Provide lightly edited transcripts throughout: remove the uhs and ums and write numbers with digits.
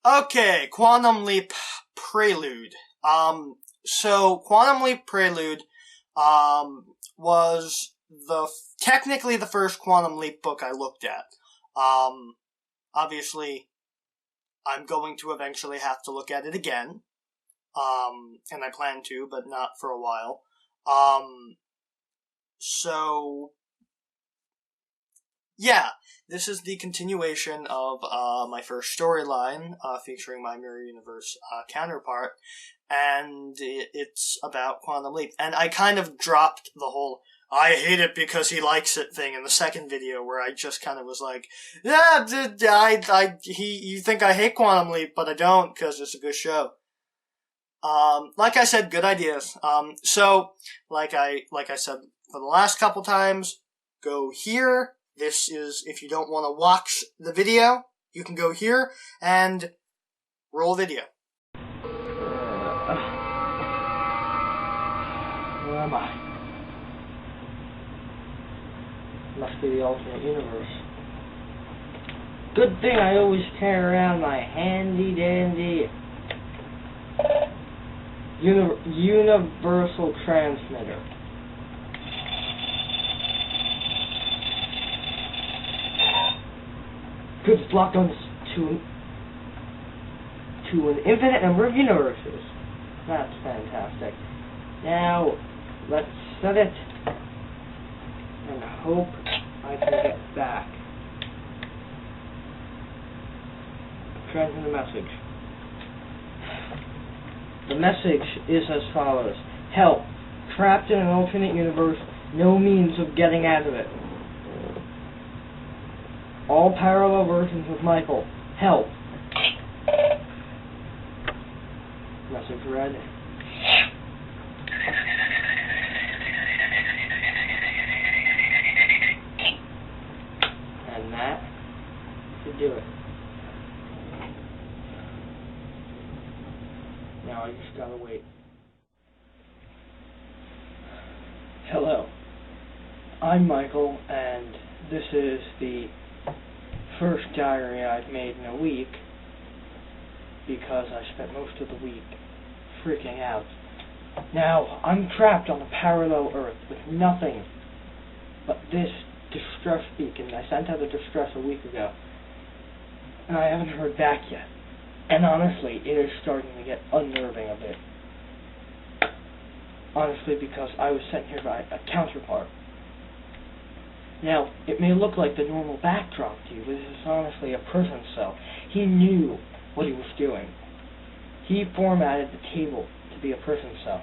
Okay, Quantum Leap Prelude. So Quantum Leap Prelude, was technically the first Quantum Leap book I looked at. Obviously, I'm going to eventually have to look at it again. And I plan to, but not for a while. So, yeah, this is the continuation of my first storyline, featuring my Mirror Universe counterpart, and it's about Quantum Leap. And I kind of dropped the whole "I hate it because he likes it" thing in the second video, where I just kind of was like, "Yeah, you think I hate Quantum Leap, but I don't, because it's a good show." Like I said, good ideas. So, like I said for the last couple times, go here. This is, if you don't want to watch the video, you can go here and roll video. Where am I? Must be the alternate universe. Good thing I always carry around my handy dandy universal transmitter. Good, it's blocked on to an infinite number of universes. That's fantastic. Now, let's set it and hope I can get back. Transmit the message. The message is as follows. Help. Trapped in an alternate universe, no means of getting out of it. All parallel versions of Michael. Help. Message read. And that should do it. Now I just gotta wait. Hello. I'm Michael, and this is the first diary I've made in a week, because I spent most of the week freaking out. Now, I'm trapped on a parallel Earth with nothing but this distress beacon. I sent out a distress a week ago, and I haven't heard back yet. And honestly, it is starting to get unnerving a bit. Honestly, because I was sent here by a counterpart. Now, it may look like the normal backdrop to you, but this is honestly a prison cell. He knew what he was doing. He formatted the table to be a prison cell.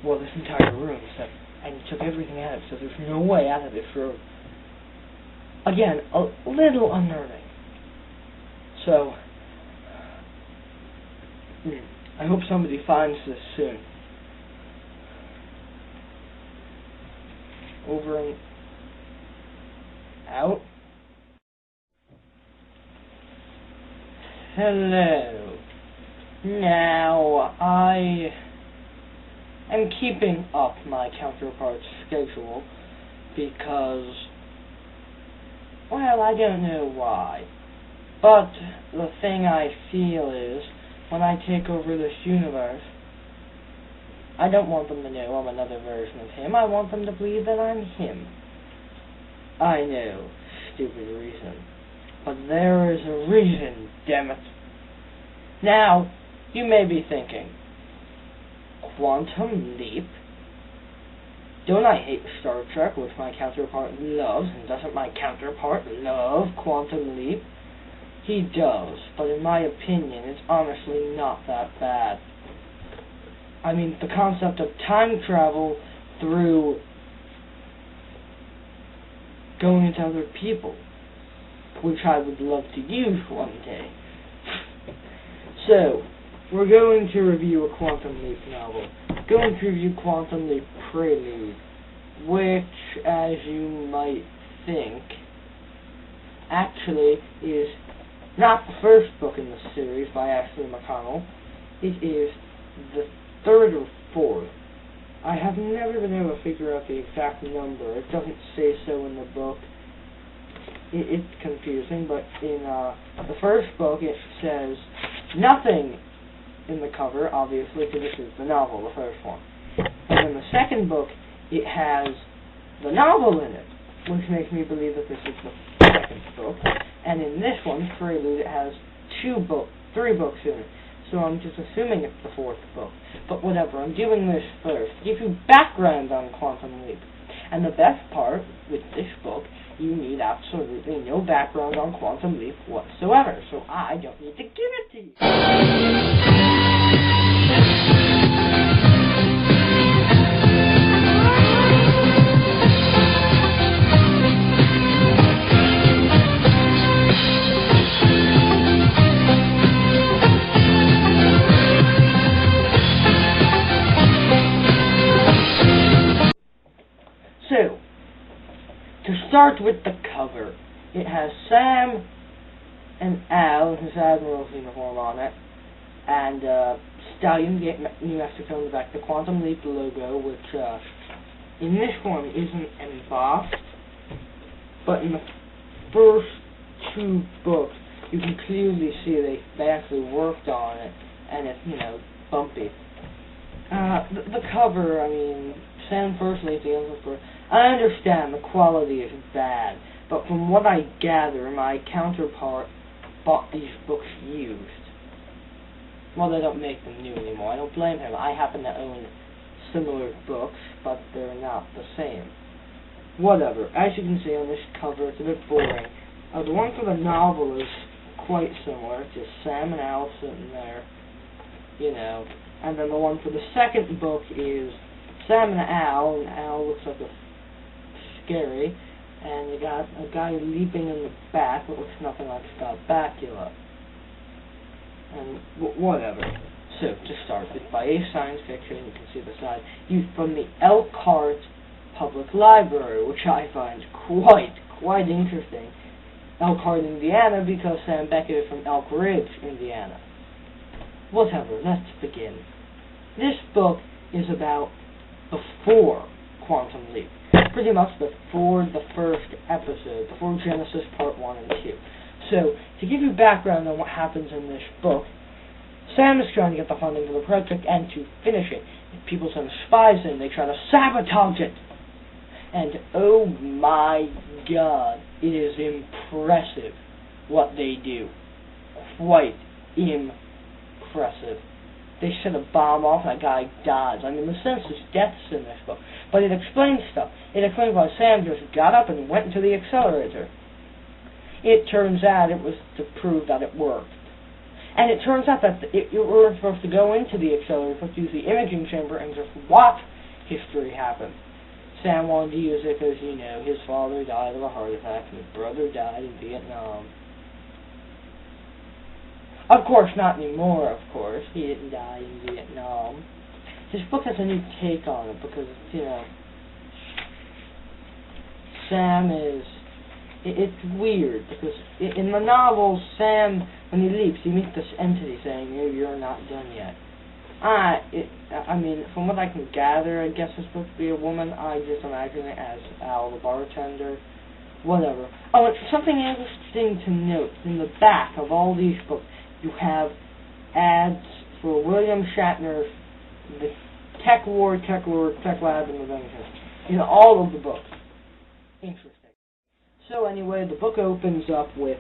Well, this entire room, and he took everything out of it, so there's no way out of this room. Again, a little unnerving. So, I hope somebody finds this soon. Over and out. Hello. Now, I am keeping up my counterpart's schedule because, well, I don't know why. But the thing I feel is, when I take over this universe, I don't want them to know I'm another version of him. I want them to believe that I'm him. I know, stupid reason. But there is a reason, damn it. Now, you may be thinking, Quantum Leap? Don't I hate Star Trek, which my counterpart loves, and doesn't my counterpart love Quantum Leap? He does, but in my opinion, it's honestly not that bad. I mean, the concept of time travel through going into other people, which I would love to use one day. So, we're going to review a Quantum Leap novel. Going to review Quantum Leap Prelude, which, as you might think, actually is not the first book in the series by Ashley McConnell. It is the third or fourth. I have never been able to figure out the exact number. It doesn't say so in the book. it's confusing, but in the first book it says nothing in the cover, obviously, because this is the novel, the first one. And in the second book, it has the novel in it, which makes me believe that this is the second book. And in this one, Prelude, it has three books in it. So I'm just assuming it's the fourth book. But whatever, I'm doing this first to give you background on Quantum Leap. And the best part with this book, you need absolutely no background on Quantum Leap whatsoever. So I don't need to give it to you. So, to start with the cover, it has Sam and Al in his Admiral's uniform on it, and Stallion, New Mexico in the back, the Quantum Leap logo, which in this one isn't embossed, but in the first two books, you can clearly see they actually worked on it, and it's, bumpy. The cover, I mean, Sam first lays the envelope for. I understand the quality is bad, but from what I gather, my counterpart bought these books used. Well, they don't make them new anymore. I don't blame him. I happen to own similar books, but they're not the same. Whatever. As you can see on this cover, it's a bit boring. The one for the novel is quite similar. Just Sam and Al sitting there, And then the one for the second book is Sam and Al looks like a scary, and you got a guy leaping in the back that looks nothing like Scott Bakula. And whatever. So, to start with, by Ace Science Fiction, you can see the side, used from the Elkhart Public Library, which I find quite interesting. Elkhart, Indiana, because Sam Beckett is from Elk Ridge, Indiana. Whatever, let's begin. This book is about before Quantum Leap. Pretty much before the first episode, before Genesis Part 1 and 2. So, to give you background on what happens in this book, Sam is trying to get the funding for the project and to finish it. People send spies in, they try to sabotage it. And oh my god, it is impressive what they do. Quite impressive. They set a bomb off and that guy dies. I mean, the senseless deaths in this book. But it explains stuff. It explains why Sam just got up and went into the accelerator. It turns out it was to prove that it worked. And it turns out that you weren't supposed to go into the accelerator, but use the imaging chamber and just watch history happen. Sam wanted to use it because, his father died of a heart attack and his brother died in Vietnam. Of course, not anymore, of course. He didn't die in Vietnam. This book has a new take on it because, Sam is... It's weird because in the novel, Sam, when he leaps, he meets this entity saying, you're not done yet. I mean, from what I can gather, I guess it's supposed to be a woman. I just imagine it as Al, the bartender. Whatever. Oh, and something interesting to note. In the back of all these books, you have ads for William Shatner's The Tech War, Tech Lab, and the Vengeance in all of the books. Interesting. So anyway, the book opens up with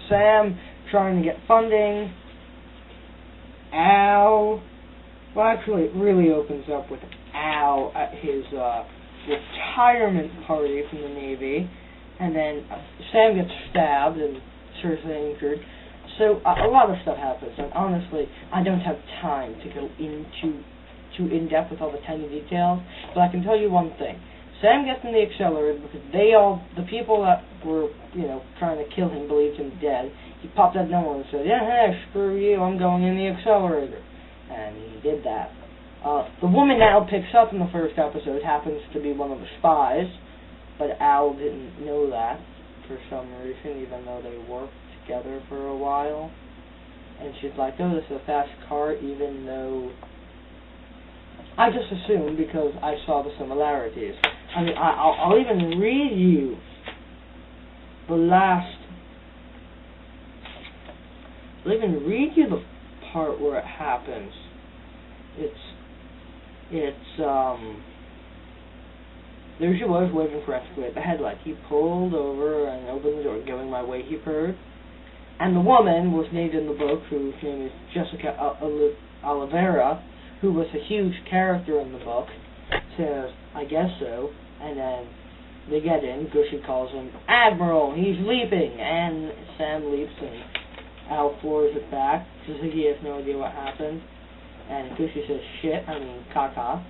Sam trying to get funding. Al, well, actually, it really opens up with Al at his retirement party from the Navy, and then Sam gets stabbed and seriously injured. So a lot of stuff happens, and honestly, I don't have time to go into too in-depth with all the tiny details, but I can tell you one thing. Sam gets in the accelerator because the people that were, trying to kill him believed him dead. He popped that number and said, hey, screw you, I'm going in the accelerator. And he did that. The woman Al picks up in the first episode happens to be one of the spies, but Al didn't know that for some reason, even though they worked together for a while. And she's like, oh, this is a fast car, even though... I just assumed because I saw the similarities. I mean, I'll even read you the last. I'll even read you the part where it happens. There she was, waving frantically at the headlight. He pulled over and opened the door, giving my way, he purred. And the woman was named in the book, whose name is Jessica Oliveira, who was a huge character in the book, says, I guess so. And then they get in, Gushy calls him, Admiral, he's leaping! And Sam leaps and Al floors it back, because he has no idea what happened. And Gushy says, shit, I mean, caca.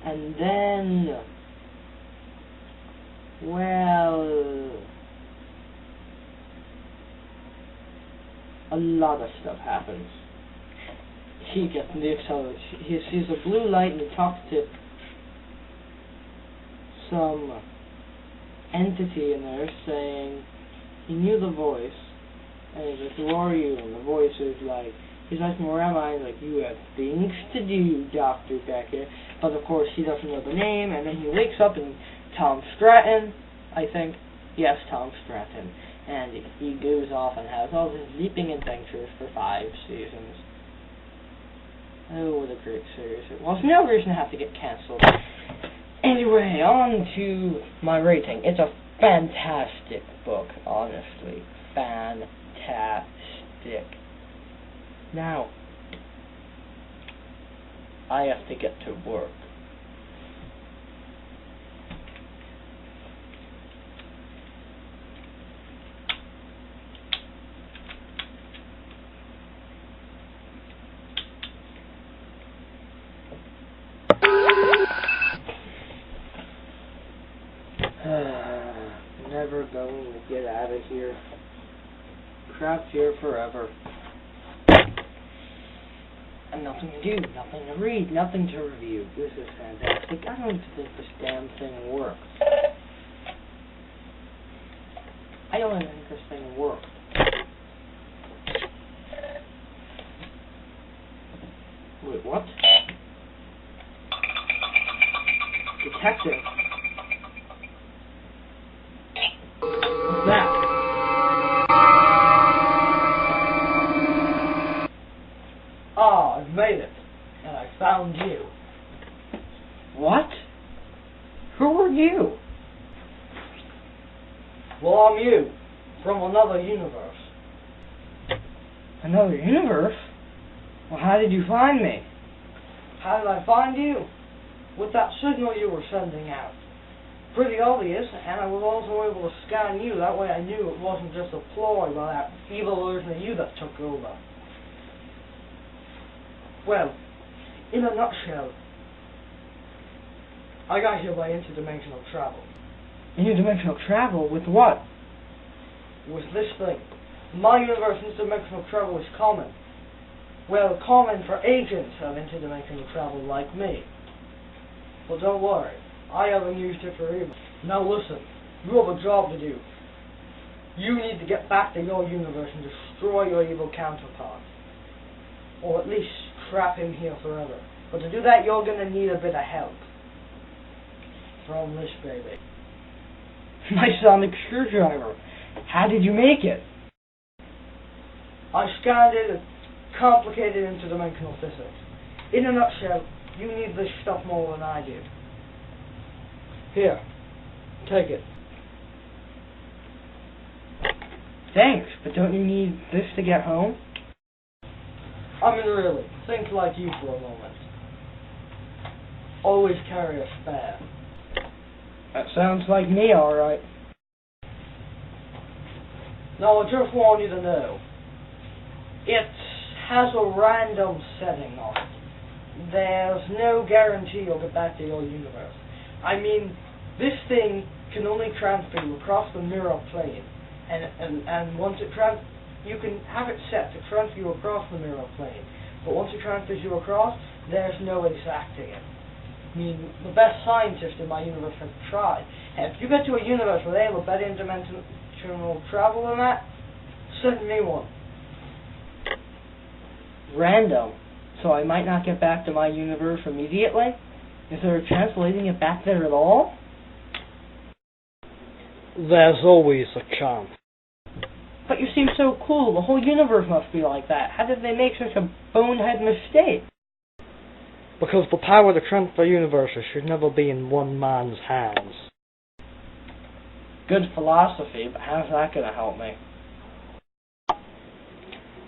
And then, well, a lot of stuff happens. He gets in the accelerator. He sees a blue light and he talks to some entity in there saying he knew the voice. And he's like, who are you? And the voice is like, he's asking, where am I? And like, you have things to do, Dr. Becker. But of course, he doesn't know the name. And then he wakes up and Tom Stratton, I think. Yes, Tom Stratton. And he goes off and has all his leaping adventures for 5 seasons. Oh, what a great series it was. No reason to have to get cancelled. Anyway, on to my rating. It's a fantastic book, honestly. Fantastic. Now, I have to get to work. Never going to get out of here. Trapped here forever. And nothing to do, nothing to read, nothing to review. This is fantastic. I don't even think this damn thing works. I don't even think this thing works. Wait, what? Detective. What's that? Ah, I've made it. And I found you. What? Who are you? Well, I'm you. From another universe. Another universe? Well, how did you find me? How did I find you? With that signal you were sending out. Pretty obvious, and I was also able to scan you. That way I knew it wasn't just a ploy by that evil version of you that took over. Well, in a nutshell, I got here by interdimensional travel. Interdimensional travel? With what? With this thing. In my universe, interdimensional travel is common. Well, common for agents of interdimensional travel like me. Well, don't worry. I haven't used it for evil. Now listen, you have a job to do. You need to get back to your universe and destroy your evil counterpart. Or at least trap him here forever. But to do that, you're going to need a bit of help. From this baby. My sonic screwdriver. How did you make it? I scanned it with complicated interdimensional physics. In a nutshell, you need this stuff more than I do. Here, take it. Thanks, but don't you need this to get home? I mean, really, think like you for a moment. Always carry a spare. That sounds like me, alright. Now, I just want you to know, it has a random setting on it. There's no guarantee you'll get back to your universe. I mean, this thing can only transfer you across the mirror plane, and once it you can have it set to transfer you across the mirror plane, but once it transfers you across, there's no exacting it. I mean, the best scientists in my universe have tried, and if you get to a universe where they have a better interdimensional travel than that, send me one. Random, so I might not get back to my universe immediately? Is there a chance of leaving it back there at all? There's always a chance. But you seem so cool. The whole universe must be like that. How did they make such a bonehead mistake? Because the power to transfer universes should never be in one man's hands. Good philosophy, but how's that going to help me?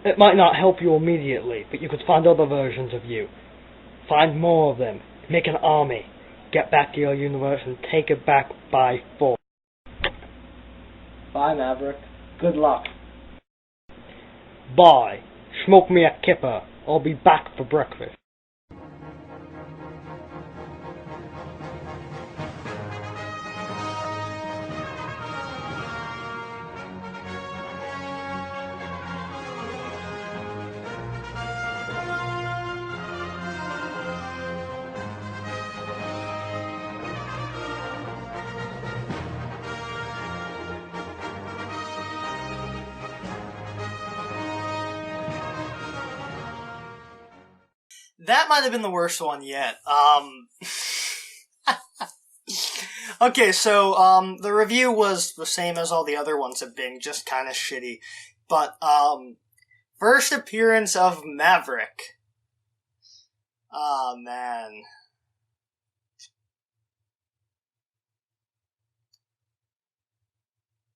It might not help you immediately, but you could find other versions of you. Find more of them. Make an army. Get back to your universe and take it back by force. Bye, Maverick. Good luck. Bye. Smoke me a kipper. I'll be back for breakfast. That might have been the worst one yet. Okay, so, the review was the same as all the other ones have been, just kinda shitty. But, first appearance of Maverick. Oh, man.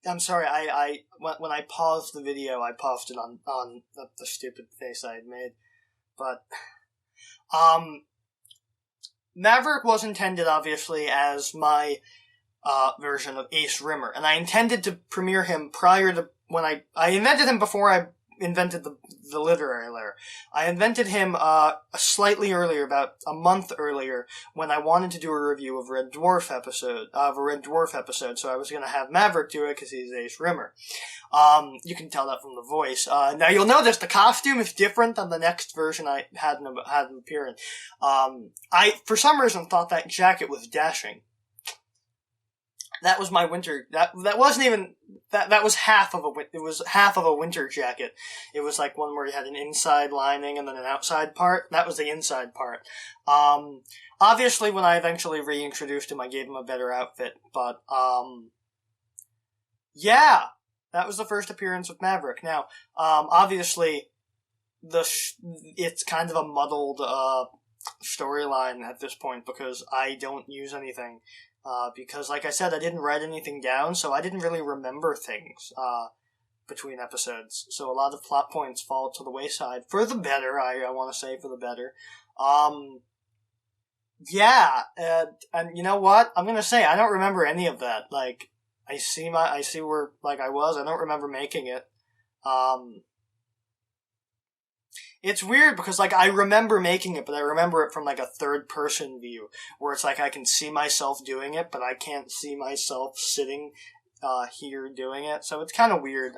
I'm sorry, when I paused the video, I paused it on the stupid face I had made. But, Maverick was intended, obviously, as my, version of Ace Rimmer, and I intended to premiere him prior to when I invented him before I invented the literary lair. I invented him, slightly earlier, about a month earlier, when I wanted to do a review of a Red Dwarf episode, so I was gonna have Maverick do it, cause he's Ace Rimmer. You can tell that from the voice. Now you'll notice the costume is different than the next version I had him appear in. I, for some reason, thought that jacket was dashing. That was my winter, that wasn't even, that was it was half of a winter jacket. It was like one where you had an inside lining and then an outside part. That was the inside part. Obviously when I eventually reintroduced him, I gave him a better outfit, but, yeah, that was the first appearance of Maverick. Now, obviously, it's kind of a muddled, storyline at this point because I don't use anything. Because, like I said, I didn't write anything down, so I didn't really remember things, between episodes. So a lot of plot points fall to the wayside. For the better, I want to say, for the better. Yeah, and you know what? I'm gonna say, I don't remember any of that. Like, I see where, like, I was, I don't remember making it. It's weird because, like, I remember making it, but I remember it from, like, a third-person view, where it's like I can see myself doing it, but I can't see myself sitting, here doing it, so it's kind of weird.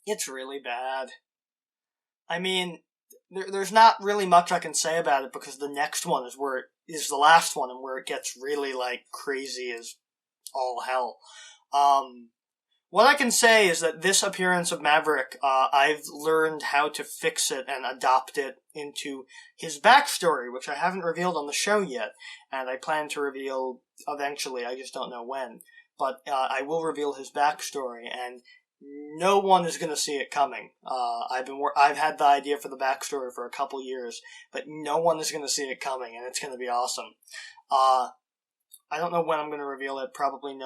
It's really bad. I mean, there's not really much I can say about it, because the next one is the last one, and where it gets really, like, crazy as all hell. What I can say is that this appearance of Maverick, I've learned how to fix it and adopt it into his backstory, which I haven't revealed on the show yet, and I plan to reveal eventually, I just don't know when. But, I will reveal his backstory, and no one is gonna see it coming. I've had the idea for the backstory for a couple years, but no one is gonna see it coming, and it's gonna be awesome. I don't know when I'm gonna reveal it, probably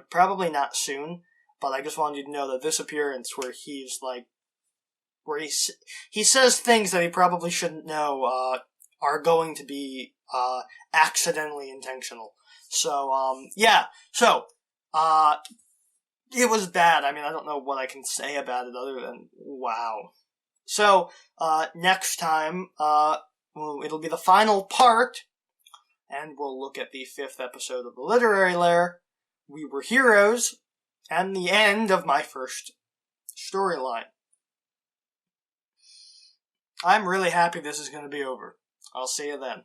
probably not soon. But I just wanted you to know that this appearance where he's like, where he says things that he probably shouldn't know, are going to be, accidentally intentional. So, yeah. So, it was bad. I mean, I don't know what I can say about it other than, wow. So, next time, it'll be the final part, and we'll look at the 5th episode of the Literary Lair, We Were Heroes, and the end of my first storyline. I'm really happy this is going to be over. I'll see you then.